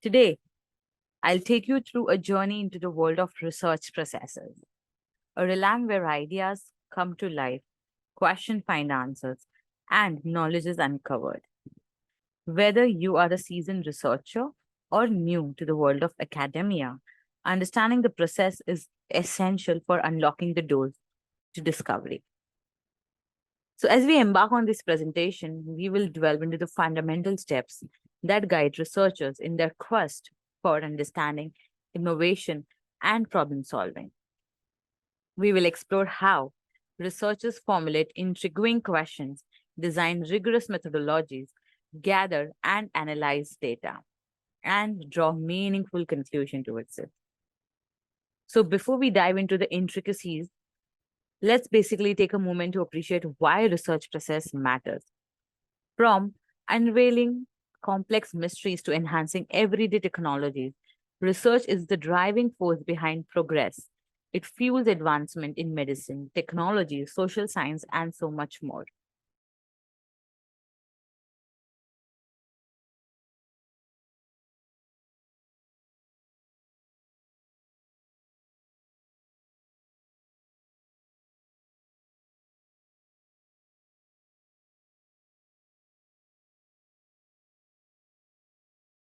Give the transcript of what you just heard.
Today, I'll take you through a journey into the world of research processes, a realm where ideas come to life, questions find answers, and knowledge is uncovered. Whether you are a seasoned researcher or new to the world of academia, understanding the process is essential for unlocking the doors to discovery. So, as we embark on this presentation, we will delve into the fundamental steps that guide researchers in their quest for understanding, innovation, and problem solving. We will explore how researchers formulate intriguing questions, design rigorous methodologies, gather and analyze data, and draw meaningful conclusion towards it. So, before we dive into the intricacies, let's basically take a moment to appreciate why research process matters. From unveiling complex mysteries to enhancing everyday technologies, research is the driving force behind progress. It fuels advancement in medicine, technology, social science, and so much more.